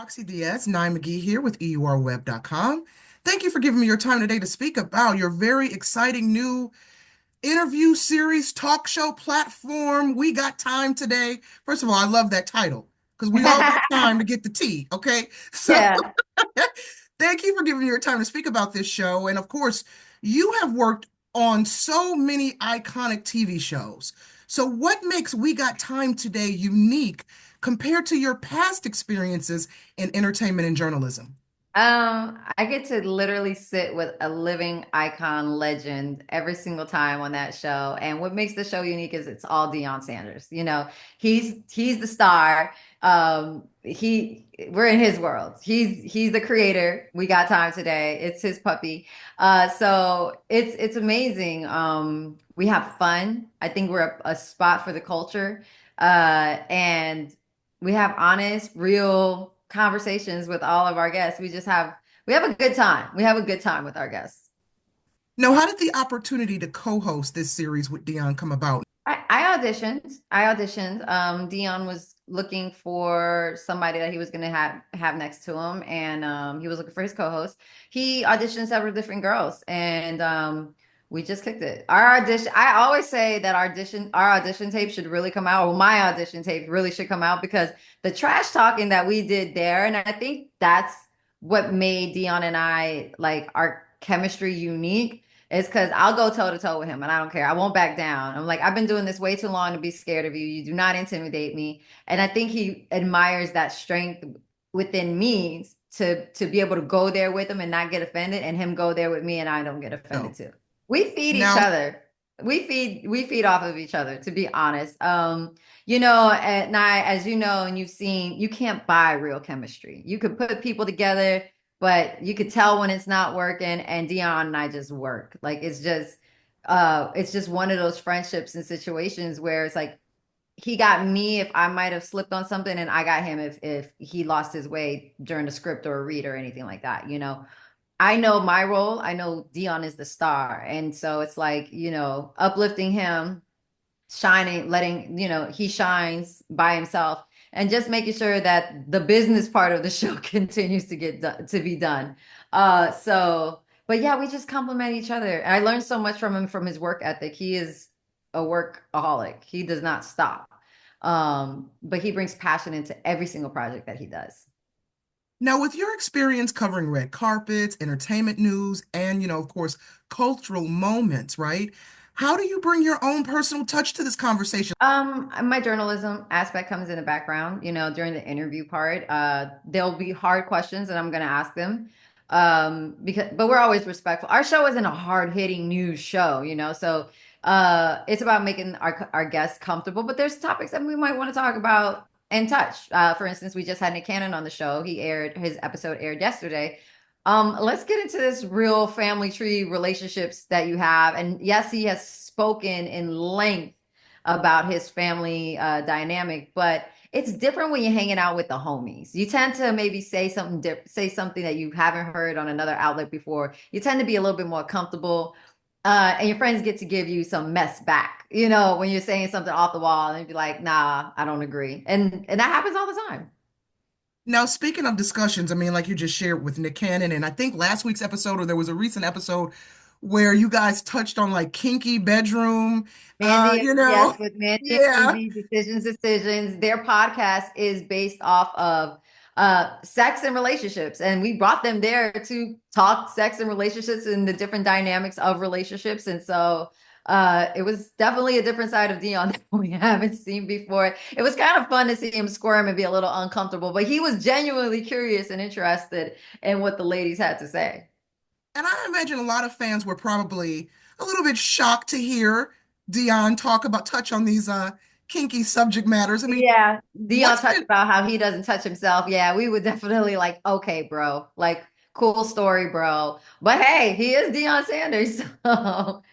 Rocsi Diaz, Nye McGee here with EURweb.com. Thank you for giving me your time today to speak about your very exciting new interview series, talk show platform. We got time today. First of all, I love that title because we all got time to get the tea, okay? So Yeah. thank you for giving me your time to speak about this show. And of course, you have worked on so many iconic TV shows. So, what makes We Got Time Today unique compared to your past experiences in entertainment and journalism? I get to literally sit with a living icon legend every single time on that show. And what makes the show unique is it's all Deion Sanders. He's the star. We're in his world. He's the creator. We got time today. It's his puppy. So it's amazing. We have fun. I think we're a spot for the culture. And we have honest, real conversations with all of our guests. We have a good time. We have a good time with our guests. Now, how did the opportunity to co-host this series with Dion come about? I auditioned. I auditioned. Dion was looking for somebody that he was going to have next to him, and he was looking for his co-host. He auditioned several different girls, and we just kicked it. Our audition. I always say that our audition tape should really come out, or my audition tape really should come out because the trash talking that we did there, and I think that's what made Dion and I like our chemistry unique is because I'll go toe to toe with him and I don't care. I won't back down. I'm like, I've been doing this way too long to be scared of you. You do not intimidate me. And I think he admires that strength within me to be able to go there with him and not get offended, and him go there with me and I don't get offended No. too. We feed each Now, other. We feed off of each other, to be honest. At night, as you know, and you've seen, you can't buy real chemistry. You could put people together, but you could tell when it's not working. And Dion and I just work. Like it's just one of those friendships and situations where it's like he got me if I might have slipped on something, and I got him if he lost his way during the script or a read or anything like that. I know my role. I know Dion is the star. And so it's like, uplifting him, shining, letting, he shines by himself, and just making sure that the business part of the show continues to get done, to be done. But yeah, we just complement each other. And I learned so much from him, from his work ethic. He is a workaholic. He does not stop. But he brings passion into every single project that he does. now, with your experience covering red carpets, entertainment news, and, of course, cultural moments, right? How do you bring your own personal touch to this conversation? My journalism aspect comes in the background, during the interview part. There'll be hard questions that I'm going to ask them. But we're always respectful. Our show isn't a hard-hitting news show, so it's about making our guests comfortable. But there's topics that we might want to talk about and touch. For instance, we just had Nick Cannon on the show. His episode aired yesterday. Let's get into this real family tree relationships that you have. And yes, he has spoken in length about his family dynamic, but it's different when you're hanging out with the homies. You tend to maybe say something that you haven't heard on another outlet before. You tend to be a little bit more comfortable, and your friends get to give you some mess back. When you're saying something off the wall, and you'd be like, "Nah, I don't agree," and that happens all the time. Now, speaking of discussions, I mean, like you just shared with Nick Cannon, and I think last week's episode, or there was a recent episode where you guys touched on like kinky bedroom, Yes, with Mandy and yeah. Phoebe, Decisions. Their podcast is based off of sex and relationships. And we brought them there to talk sex and relationships and the different dynamics of relationships. And so it was definitely a different side of Dion that we haven't seen before. It was kind of fun to see him squirm and be a little uncomfortable, but he was genuinely curious and interested in what the ladies had to say. And I imagine a lot of fans were probably a little bit shocked to hear Dion touch on these kinky subject matters. I mean, Yeah, Dion what's talked been about how he doesn't touch himself. Yeah, we would definitely like, okay, bro, like cool story, bro. But hey, he is Deion Sanders. So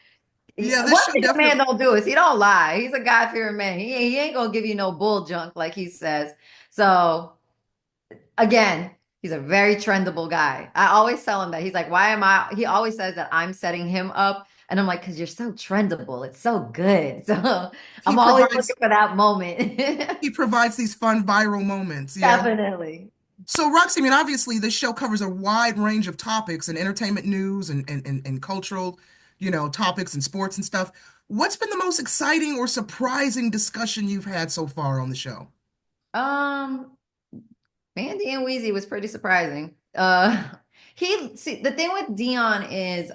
yeah, this one show thing a man definitely. don't do is he don't lie. He's a God-fearing man. He ain't gonna give you no bull junk like he says. So again, he's a very trendable guy. I always tell him that. He's like, why am I? He always says that I'm setting him up. And I'm like, because you're so trendable. It's so good. So he I'm always looking provides for that moment. he provides these fun viral moments. Yeah. Definitely. So, Roxy, I mean, obviously, this show covers a wide range of topics and entertainment news and cultural, topics and sports and stuff. What's been the most exciting or surprising discussion you've had so far on the show? Um, Mandy and Weezy was pretty surprising. He see the thing with Dion is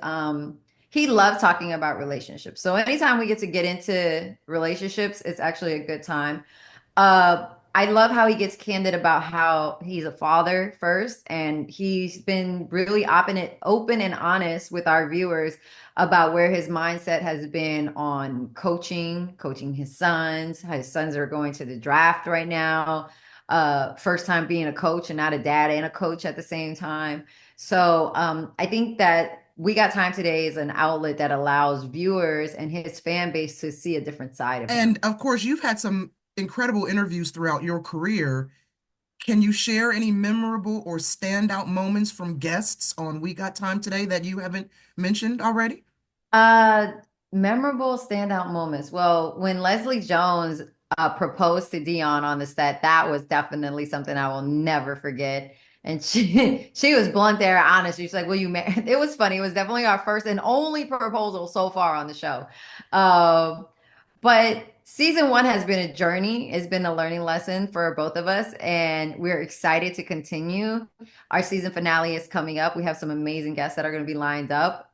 he loves talking about relationships. So anytime we get into relationships, it's actually a good time. I love how he gets candid about how he's a father first, and he's been really open and honest with our viewers about where his mindset has been on coaching his sons. His sons are going to the draft right now. First time being a coach and not a dad and a coach at the same time. So I think that We Got Time Today is an outlet that allows viewers and his fan base to see a different side of And him. of course, you've had some incredible interviews throughout your career. Can you share any memorable or standout moments from guests on We Got Time Today that you haven't mentioned already? Uh, Memorable standout moments. Well, when Leslie Jones proposed to Dion on the set, that was definitely something I will never forget. And she was blunt there, honest. She's like, "Will you marry?" It was funny. It was definitely our first and only proposal so far on the show. Um, but season one has been a journey. It's been a learning lesson for both of us, and we're excited to continue. Our season finale is coming up. We have some amazing guests that are going to be lined up.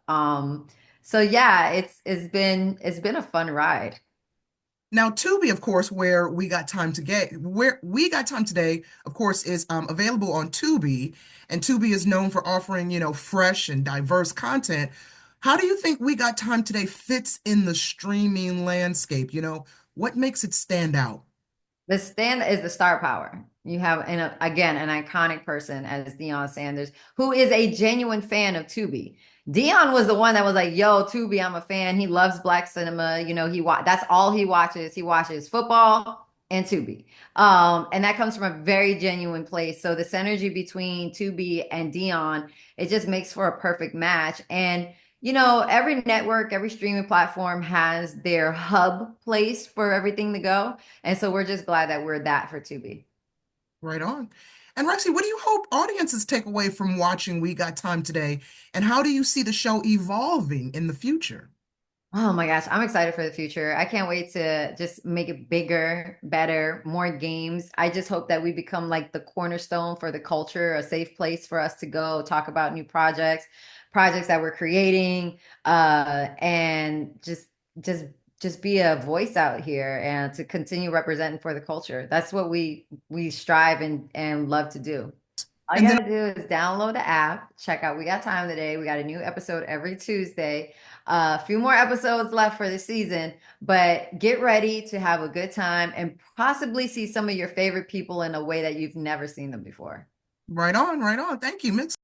So yeah, it's been a fun ride. Now, Tubi, of course, where We Got Time Today, of course, is available on Tubi, and Tubi is known for offering, fresh and diverse content. How do you think We Got Time Today fits in the streaming landscape? What makes it stand out? The stand is the star power. You have, again, an iconic person as Deion Sanders, who is a genuine fan of Tubi. Deion was the one that was like, "Yo, Tubi, I'm a fan. He loves black cinema. That's all he watches. He watches football and Tubi, and that comes from a very genuine place. So the synergy between Tubi and Deion, it just makes for a perfect match. And every network, every streaming platform has their hub place for everything to go. And so we're just glad that we're that for Tubi. Right on. And Rexy, what do you hope audiences take away from watching We Got Time Today, and how do you see the show evolving in the future? Oh my gosh, I'm excited for the future. I can't wait to just make it bigger, better, more games. I just hope that we become like the cornerstone for the culture, a safe place for us to go talk about new projects that we're creating, and just just be a voice out here and to continue representing for the culture. That's what we strive and love to do. All you And then, gotta do is download the app, check out We Got Time Today. We got a new episode every Tuesday. A few more episodes left for the season, but get ready to have a good time and possibly see some of your favorite people in a way that you've never seen them before. right on, right on. Thank you, Miss.